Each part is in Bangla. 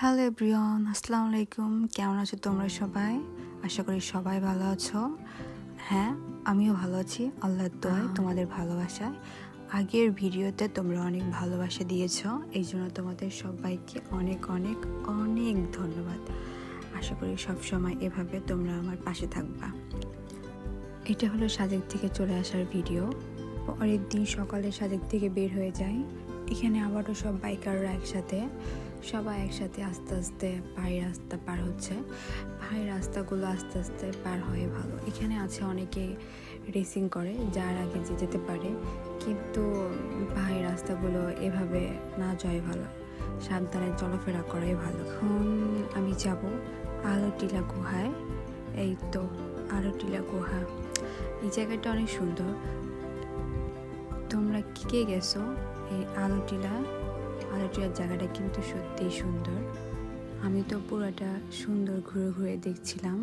হ্যালো এভরিওয়ান, আসসালামু আলাইকুম। কেমন আছো তোমরা সবাই? আশা করি সবাই ভালো আছো। হ্যাঁ, আমিও ভালো আছি আল্লাহর দোয়ায়, তোমাদের ভালোবাসায়। আগের ভিডিওতে তোমরা অনেক ভালোবাসা দিয়েছো, এই জন্য তোমাদের সবাইকে অনেক অনেক অনেক ধন্যবাদ। আশা করি সবসময় এভাবে তোমরা আমার পাশে থাকবা। এটা হলো সাজেক থেকে চলে আসার ভিডিও। পরের দিন সকালে সাজেক থেকে বের হয়ে যায়। এখানে আবারও সব বাইকাররা সবাই একসাথে আস্তে আস্তে পাহাড়ি রাস্তা পার হচ্ছে। পাহাড়ি রাস্তাগুলো আস্তে আস্তে পার হয়ে ভালো। এখানে আছে অনেকে রেসিং করে, যার আগে যে যেতে পারে, কিন্তু পাহাড়ি রাস্তাগুলো এভাবে না যায় ভালো, সাবধানে চলাফেরা করাই ভালো। এখন আমি যাব আলোটিলা গুহায়। এই তো আলোটিলা গুহা, এই জায়গাটা অনেক সুন্দর। তোমরা কে গেছো এই আলোটিলার জায়গাটা কিন্তু সত্যিই সুন্দর। আমি তো পুরোটা সুন্দর ঘুরে ঘুরে দেখছিলাম।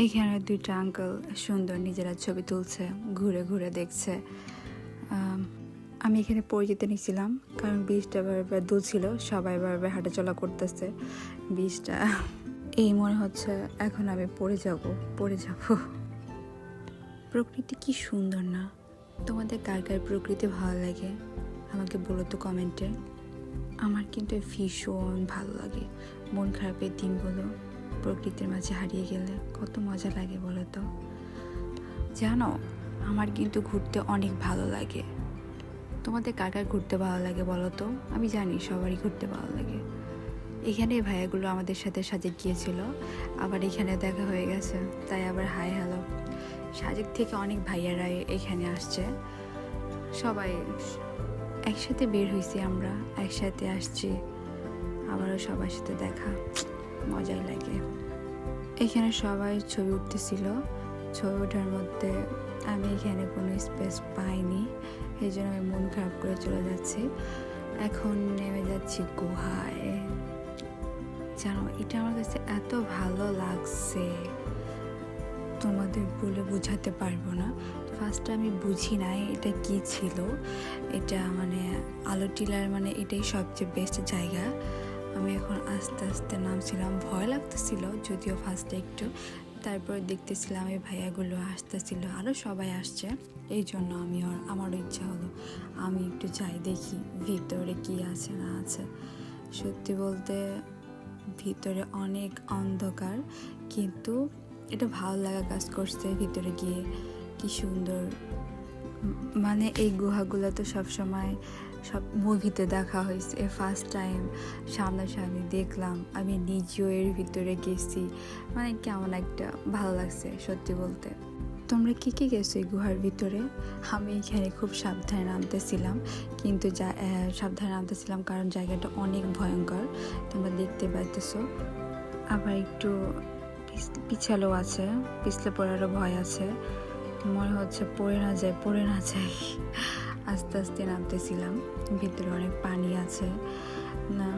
এখানে দুইটা আঙ্কেল সুন্দর নিজেরা ছবি তুলছে, ঘুরে ঘুরে দেখছে। আমি এখানে পড়ে যেতে নিয়েছিলাম, কারণ বীজটা বারবার দুলছিল, সবাই বারবার হাঁটাচলা করতেছে। বীজটা এই মনে হচ্ছে এখন আমি পড়ে যাব। প্রকৃতি কি সুন্দর না? তোমাদের কার কার প্রকৃতি ভালো লাগে আমাকে বলো তো কমেন্টে। আমার কিন্তু ভীষণ ভালো লাগে। মন খারাপের দিনগুলো প্রকৃতির মাঝে হারিয়ে গেলে কত মজা লাগে বলো তো। জানো, আমার কিন্তু ঘুরতে অনেক ভালো লাগে। তোমাদের কার কার ঘুরতে ভালো লাগে বলো তো? আমি জানি সবারই ঘুরতে ভালো লাগে। এখানে ভাইয়াগুলো আমাদের সাথে সাজেক গিয়েছিল, আবার এখানে দেখা হয়ে গেছে, তাই আবার হাই হ্যালো। সাজেক থেকে অনেক ভাইয়ারা এখানে আসছে, সবাই একসাথে বের হয়েছি, আমরা একসাথে আসছি, আবারও সবার সাথে দেখা, মজাই লাগে। এখানে সবাই ছবি উঠতেছিল। ছবি ওঠার মধ্যে আমি এখানে কোনো স্পেস পাইনি, এই জন্য আমি মন খারাপ করে চলে যাচ্ছি। এখন নেমে যাচ্ছি গুহায়। জানো, এটা আমার কাছে এত ভালো লাগছে, তোমাদের বলে বোঝাতে পারবো না। ফার্স্টে আমি বুঝি নাই এটা কি ছিল। এটা মানে আলোটিলার এটাই সবচেয়ে বেস্ট জায়গা। আমি এখন আস্তে আস্তে নামছিলাম, ভয় লাগতেছিল যদিও ফার্স্টে একটু, তারপর দেখতেছিলাম এই ভাইয়াগুলো আসতেছিল, আরও সবাই আসছে, এই জন্য আমারও ইচ্ছা হলো আমি একটু যাই, দেখি ভিতরে কি আছে না আছে। সত্যি বলতে ভিতরে অনেক অন্ধকার, কিন্তু এটা ভালো লাগা কাজ করছে। ভিতরে গিয়ে কি সুন্দর, এই গুহাগুলো তো সবসময় সব মুভিতে দেখা হয়েছে, ফার্স্ট টাইম সামনাসামনি দেখলাম। আমি নিজেও এর ভিতরে গেছি, কেমন একটা ভালো লাগছে সত্যি বলতে। তোমরা কি গেছো এই গুহার ভিতরে? আমি এখানে খুব সাবধানে নামতেছিলাম, কিন্তু সাবধানে নামতেছিলাম কারণ জায়গাটা অনেক ভয়ঙ্কর, তোমরা দেখতে পাইতেছো। আবার একটু পিছালো আছে, পিছলে পড়ারও ভয় আছে, মনে হচ্ছে পড়ে না যাই। আস্তে আস্তে নামতেছিলাম, ভিতরে অনেক পানি আছে না,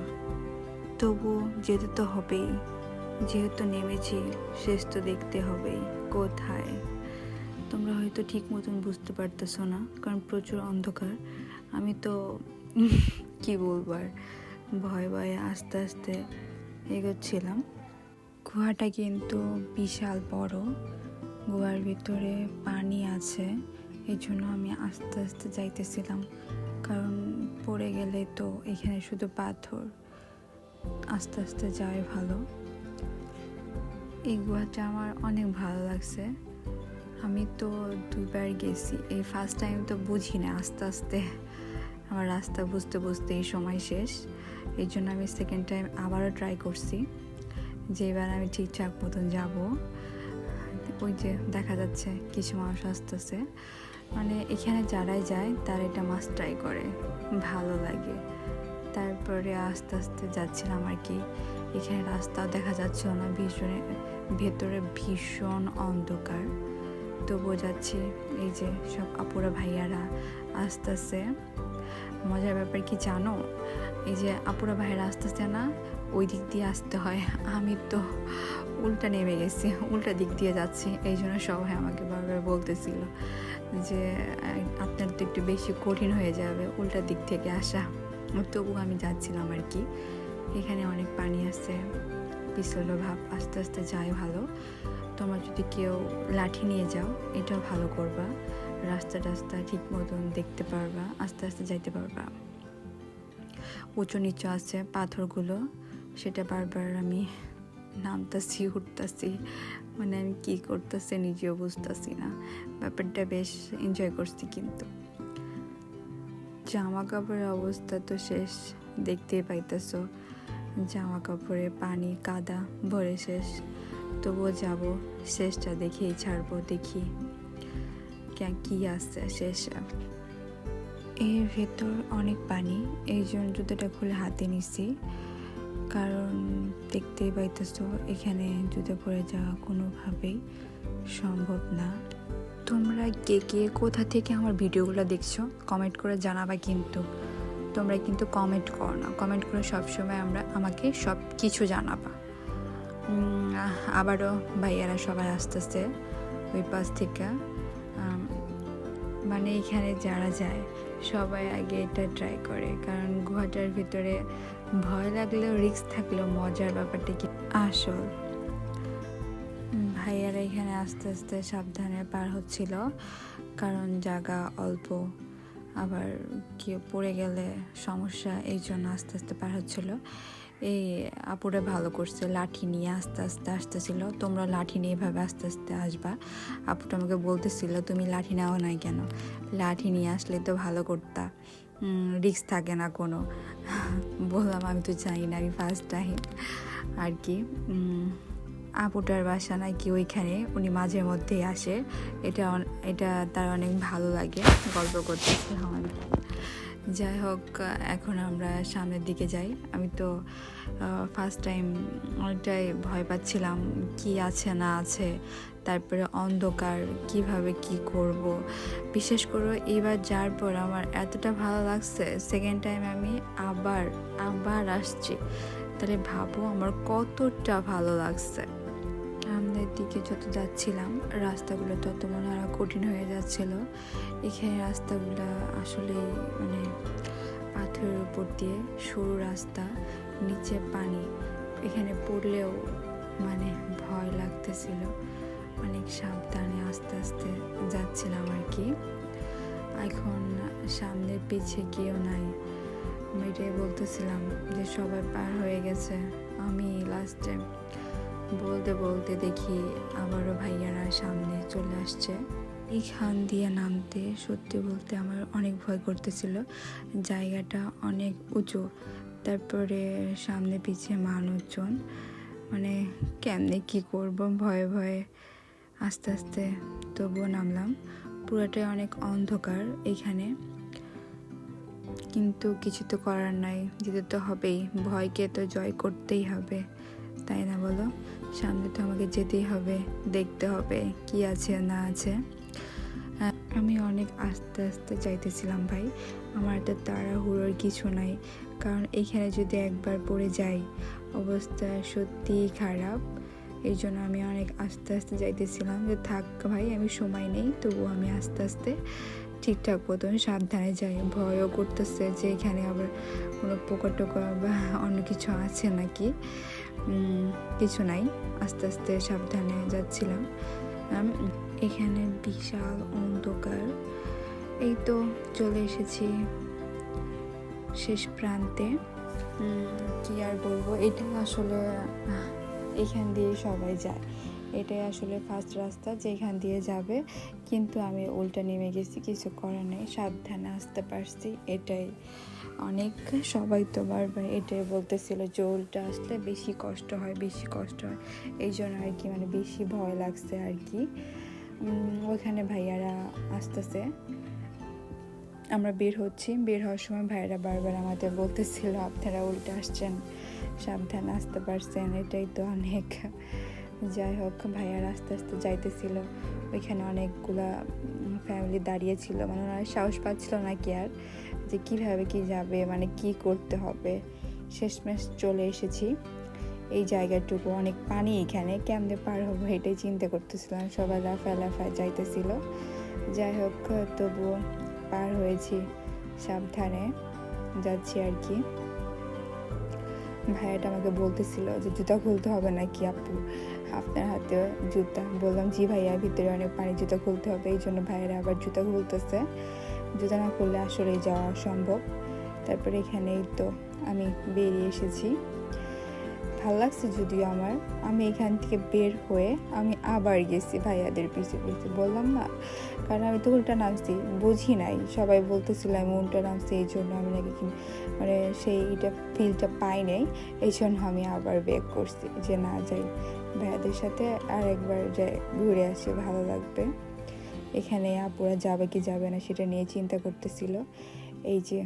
তবু যেতে তো হবেই, যেহেতু নেমেছি শেষ তো দেখতে হবেই। কোথায় তোমরা হয়তো ঠিক মতন বুঝতে পারতেছো না, কারণ প্রচুর অন্ধকার। আমি তো কি বলবো আর, ভয়ে আস্তে আস্তে এগোচ্ছিলাম। গুহাটা কিন্তু বিশাল বড়, গুহার ভিতরে পানি আছে, এই জন্য আমি আস্তে আস্তে যাইতেছিলাম, কারণ পড়ে গেলে তো এখানে শুধু পাথর, আস্তে আস্তে যাওয়াই ভালো। এই গুহাটা আমার অনেক ভালো লাগছে। আমি তো দুবার গেছি, এই ফার্স্ট টাইম তো বুঝি না, আস্তে আস্তে আমার রাস্তা বুঝতে বুঝতে এই সময় শেষ, এই জন্য আমি সেকেন্ড টাইম আবারও ট্রাই করছি যে এবার আমি ঠিকঠাক মতন যাব। ওই যে দেখা যাচ্ছে কিছু মানুষ আসতেছে, এখানে যারাই যায় তারা এটা মাস্ট ট্রাই করে, ভালো লাগে। তারপরে আস্তে আস্তে যাচ্ছিলাম আর কি। এখানে রাস্তাও দেখা যাচ্ছে না, ভেতরে ভীষণ অন্ধকার, তবুও যাচ্ছি। এই যে সব আপুরা ভাইয়ারা আস্তে আস্তে। মজার ব্যাপার কি জানো, এই যে আপুরা ভাইয়ারা আসতেছে না, ওই দিক দিয়ে আসতে হয়, আমি তো উল্টা নেমে গেছি, উল্টা দিক দিয়ে যাচ্ছি। এই জন্য সবাই আমাকে বারবার বলতেছিল যে আপনার তো একটু বেশি কঠিন হয়ে যাবে উল্টা দিক থেকে আসা, তবু আমি যাচ্ছিলাম আর কি। এখানে অনেক পানি আছে, পিছলো ভাব, আস্তে আস্তে যায় ভালো। তোমরা যদি কেউ লাঠি নিয়ে যাও এটাও ভালো করবা, রাস্তা ঠিক মতন দেখতে পারবা, আস্তে আস্তে যাইতে পারবা। উঁচু নিচু আছে পাথরগুলো, সেটা বারবার আমি নামতাছি উঠতাছি, মানে আমি কী করতেছি নিজেও বুঝতেছি না। ব্যাপারটা বেশ এনজয় করছি। কিন্তু জামা কাপড়ের অবস্থা তো শেষ, দেখতেই পাইতেছো, জামা কাপড়ে পানি কাদা ভরে শেষ। তবুও যাব, শেষটা দেখেই ছাড়বো, দেখি কি আছে শেষে। এর ভেতর অনেক পানি, এই জন্য জুতোটা খুলে হাতে নিছি, কারণ দেখতেই পাইতেছো এখানে জুতো পরে যাওয়া কোনোভাবেই সম্ভব না। তোমরা কে কে কোথা থেকে আমার ভিডিওগুলো দেখছো কমেন্ট করে জানাবা। কিন্তু তোমরা কিন্তু কমেন্ট করো না, কমেন্ট করে সবসময় আমাকে সব কিছু জানাবা। আবারও ভাইয়ারা সবাই আসতেছে ওই পাশ থেকে, মানে এখানে যারা যায় সবাই আগে এটা ট্রাই করে, কারণ গুহাটার ভিতরে ভয় লাগলেও রিস্ক থাকলেও মজার ব্যাপারটা কি আসল। ভাইয়ারা এখানে আস্তে আস্তে সাবধানে পার হচ্ছিল, কারণ জায়গা অল্প, আবার কেউ পড়ে গেলে সমস্যা, এই জন্য আস্তে আস্তে পার হচ্ছিল। এই আপুরা ভালো করছে, লাঠি নিয়ে আস্তে আস্তে আসতেছিল। তোমরা লাঠি নিয়ে এভাবে আস্তে আস্তে আসবা। আপুটা আমাকে বলতেছিল তুমি লাঠি নাও নাই কেন, লাঠি নিয়ে আসলে তো ভালো করতা, রিস্ক থাকে না কোনো। বললাম আমি তো জানি না, আমি ফার্স্ট টাইম আর কি। আপুটার বাসা নাকি ওইখানে, উনি মাঝে মধ্যেই আসে, এটা তার অনেক ভালো লাগে, গল্প করতেছে আমার। যাই হোক, এখন আমরা সামনের দিকে যাই। আমি তো ফার্স্ট টাইম অনেকটাই ভয় পাচ্ছিলাম, কি আছে না আছে, তারপরে অন্ধকার, কিভাবে কি করব। বিশেষ করে এবার যাওয়ার পর আমার এতটা ভালো লাগছে, সেকেন্ড টাইম আমি আবার আসছি, তাহলে ভাবো আমার কতটা ভালো লাগছে। সামনের দিকে যত যাচ্ছিলাম রাস্তাগুলো তত মনে আরো কঠিন হয়ে যাচ্ছিল। এখানে রাস্তাগুলো আসলে মানে পাথরের উপর দিয়ে সরু রাস্তা, নিচে পানি, এখানে পড়লেও মানে ভয় লাগতেছিল। অনেক সাবধানে আস্তে আস্তে যাচ্ছিলাম আর কি। এখন সামনের পিছে কেউ নাই, আমি এটাই বলতেছিলাম যে সবাই পার হয়ে গেছে, আমি লাস্টে বলতে বলতে দেখি আবারও ভাইয়ারা সামনে চলে আসছে। এইখান দিয়ে নামতে সত্যি বলতে আমার অনেক ভয় করতেছিল, জায়গাটা অনেক উঁচু, তারপরে সামনে পিছিয়ে মানুষজন, মানে কেমনে কি করব ভয়ে ভয়ে আস্তে আস্তে তবুও নামলাম। পুরোটাই অনেক অন্ধকার এখানে, কিন্তু কিছু তো করার নাই, যেতে তো হবেই, ভয়কে তো জয় করতেই হবে, তাই না বলো? সামনে তো আমাকে যেতেই হবে, দেখতে হবে কি আছে না আছে। আমি অনেক আস্তে আস্তে যাইতেছিলাম ভাই, আমার তো তাড়াহুড়োর কিছু নাই, কারণ এখানে যদি একবার পড়ে যাই অবস্থা সত্যিই খারাপ। এই জন্য আমি অনেক আস্তে আস্তে যাইতেছিলাম, যে থাক ভাই আমি সময় নেই, তবুও আমি আস্তে আস্তে ঠিকঠাক মতন সাবধানে যাই। ভয়ও করতেছে যে এখানে আবার কোনো পোকা টোকা বা অন্য কিছু আছে নাকি, কিছু নাই, আস্তে আস্তে সাবধানে যাচ্ছিলাম। এখানে বিশাল অন্ধকার, এই তো চলে এসেছি শেষ প্রান্তে। কি আর বলবো, এটা আসলে এখান দিয়ে সবাই যায়, এটাই আসলে ফার্স্ট রাস্তা যেখান দিয়ে যাবে, কিন্তু আমি উল্টা নেমে গেছি, কিছু করার নেই, সাবধানে আসতে পারছি, এটাই অনেক। সবাই তো বারবার এটাই বলতেছিল যে উল্টা আসলে বেশি কষ্ট হয়, এই জন্য আর কি, মানে বেশি ভয় লাগছে আর কি। ওইখানে ভাইয়ারা আসতেছে, আমরা বের হওয়ার সময় ভাইয়ারা বারবার আমাদের বলতেছিল আপনারা উল্টে আসছেন, সাবধানে আসতে পারছেন, এটাই তো অনেক। যাই হোক, ভাইয়ারা আস্তে আস্তে যাইতেছিল, ওইখানে অনেকগুলা ফ্যামিলি দাঁড়িয়েছিল, মানে ওনারা সাহস পাচ্ছিল না কি আর, যে কীভাবে কি যাবে, মানে কি করতে হবে। শেষমেশ চলে এসেছি এই জায়গাটুকু, অনেক পানি এখানে, কেমনে পার হবো এটাই চিন্তা করতেছিলাম, সবাই লাফায় যাইতেছিল। যাই হোক, তবুও পার হয়েছি, সাবধানে যাচ্ছি আর কি। ভাইয়াটা আমাকে বলতেছিল যে জুতা খুলতে হবে নাকি আপু, আপনার হাতে জুতা। বললাম জি ভাইয়া, ভিতরে অনেক পানি, জুতা খুলতে হবে। এই জন্য ভাইয়ারা আবার জুতা খুলতেছে। জুতা না খুললে আসলেই যাওয়া অসম্ভব। তারপরে এখানেই তো আমি বেরিয়ে এসেছি। ভাল লাগছে যদিও আমার। আমি এখান থেকে বের হয়ে আমি আবার গেছি ভাইয়াদের পিছু পিছু, বললাম না, কারণ আমি তো উল্টা নামছি, বুঝি নাই। সবাই বলতেছিল আমি উল্টা নামছি, এই জন্য আমি নাকি মানে সেইটা ফিলটা পাই নাই। এই জন্য আমি আবার ব্যাক করছি যে না যাই, ভাইয়াদের সাথে আর একবার যাই, ঘুরে আসি, ভালো লাগবে। এখানে আপুরা যাবে কি যাবে না সেটা নিয়ে চিন্তা করতেছিল। এই যে